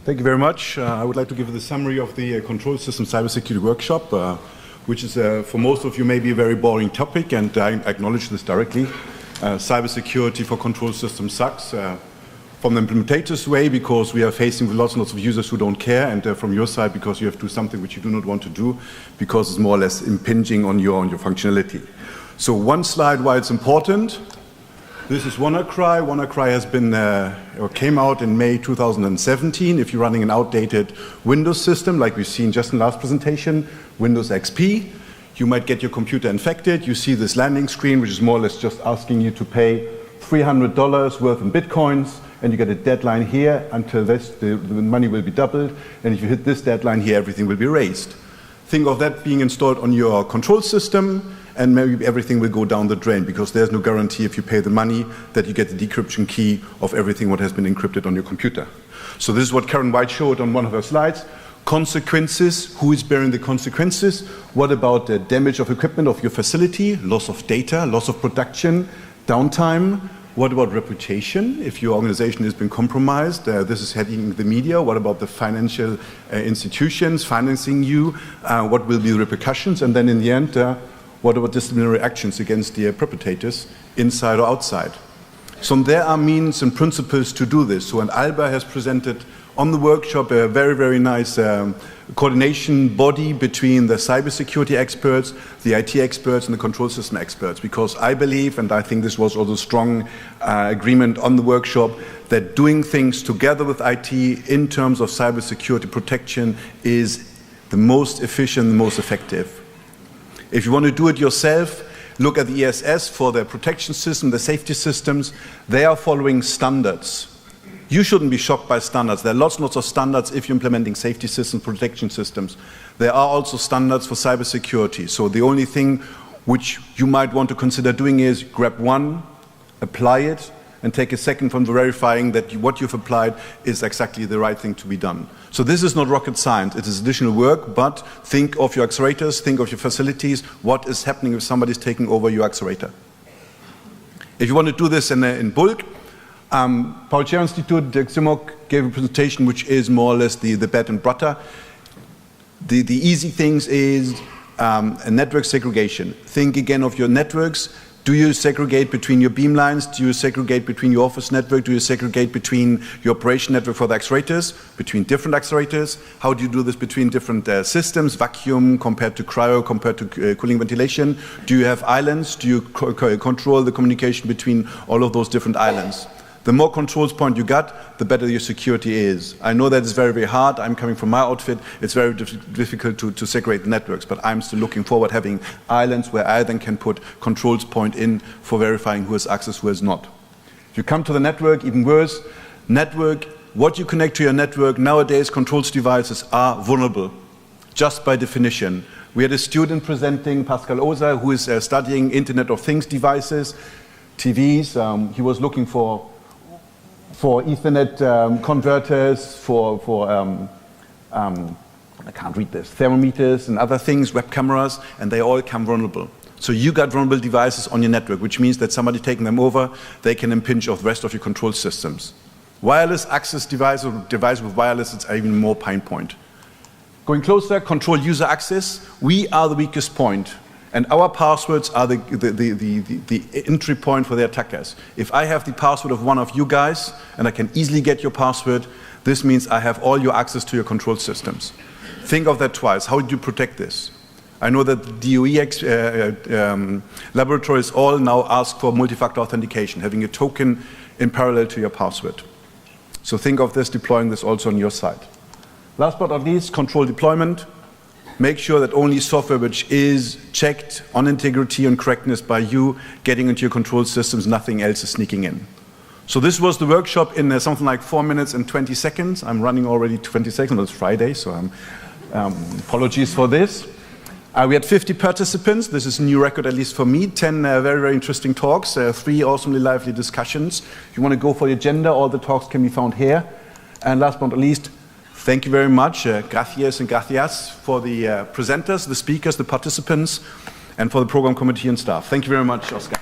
Thank you very much. I would like to give you the summary of the Control System Cybersecurity Workshop, which is for most of you maybe a very boring topic, and I acknowledge this directly. Cybersecurity for control systems sucks. From the implementators' way, because we are facing lots and lots of users who don't care, and from your side, because you have to do something which you do not want to do, because it's more or less impinging on your functionality. So one slide why it's important. This is WannaCry. WannaCry has been or came out in May 2017. If you're running an outdated Windows system, like we've seen just in the last presentation, Windows XP, you might get your computer infected. You see this landing screen, which is more or less just asking you to pay $300 worth in Bitcoins, and you get a deadline here until this, the money will be doubled, and if you hit this deadline here, everything will be raised. Think of that being installed on your control system, and maybe everything will go down the drain, because there's no guarantee if you pay the money that you get the decryption key of everything what has been encrypted on your computer. So this is what Karen White showed on one of her slides. Consequences, who is bearing the consequences? What about the damage of equipment of your facility, loss of data, loss of production, downtime? What about reputation? If your organization has been compromised, this is heading the media. What about the financial institutions financing you? What will be the repercussions? And then in the end, what about disciplinary actions against the perpetrators, inside or outside? So there are means and principles to do this. So, and Alba has presented on the workshop a very, very nice coordination body between the cybersecurity experts, the IT experts, and the control system experts. Because I believe, and I think this was also strong agreement on the workshop, that doing things together with IT in terms of cybersecurity protection is the most efficient, the most effective. If you want to do it yourself, look at the ESS for the protection system, the safety systems. They are following standards. You shouldn't be shocked by standards. There are lots and lots of standards if you're implementing safety systems, protection systems. There are also standards for cybersecurity. So the only thing which you might want to consider doing is grab one, apply it, and take a second from verifying that what you've applied is exactly the right thing to be done. So this is not rocket science, it is additional work, but think of your accelerators, think of your facilities, what is happening if somebody's taking over your accelerator. If you want to do this in bulk, Paul Scherrer Institute, Dirk Simok gave a presentation which is more or less the bread and butter. The easy things is a network segregation. Think again of your networks. Do you segregate between your beamlines? Do you segregate between your office network? Do you segregate between your operation network for the accelerators, between different accelerators? How do you do this between different systems, vacuum compared to cryo, compared to cooling ventilation? Do you have islands? Do you control the communication between all of those different islands? The more controls point you got, the better your security is. I know that it's very, very hard. I'm coming from my outfit. It's very difficult to segregate the networks, but I'm still looking forward having islands where I then can put controls point in for verifying who has access, who has not. If you come to the network, even worse, network, what you connect to your network, nowadays controls devices are vulnerable, just by definition. We had a student presenting, Pascal Oza, who is studying Internet of Things devices, TVs. He was looking for Ethernet converters, I can't read this, thermometers and other things, web cameras, and they all come vulnerable. So you got vulnerable devices on your network, which means that somebody taking them over, they can impinge on the rest of your control systems. Wireless access device or device with wireless, it's even more pain point. Going closer, control user access. We are the weakest point. And our passwords are the entry point for the attackers. If I have the password of one of you guys, and I can easily get your password, this means I have all your access to your control systems. Think of that twice. How do you protect this? I know that the DOE laboratories all now ask for multi-factor authentication, having a token in parallel to your password. So think of this, deploying this also on your side. Last but not least, control deployment. Make sure that only software which is checked on integrity and correctness by you getting into your control systems, nothing else is sneaking in. So this was the workshop in something like 4 minutes and 20 seconds. I'm running already 20 seconds, it's Friday, so apologies for this. We had 50 participants. This is a new record, at least for me. 10 very, very interesting talks, 3 awesomely lively discussions. If you want to go for the agenda, all the talks can be found here. And last but not least, thank you very much, gracias and gracias, for the presenters, the speakers, the participants, and for the program committee and staff. Thank you very much, Oscar.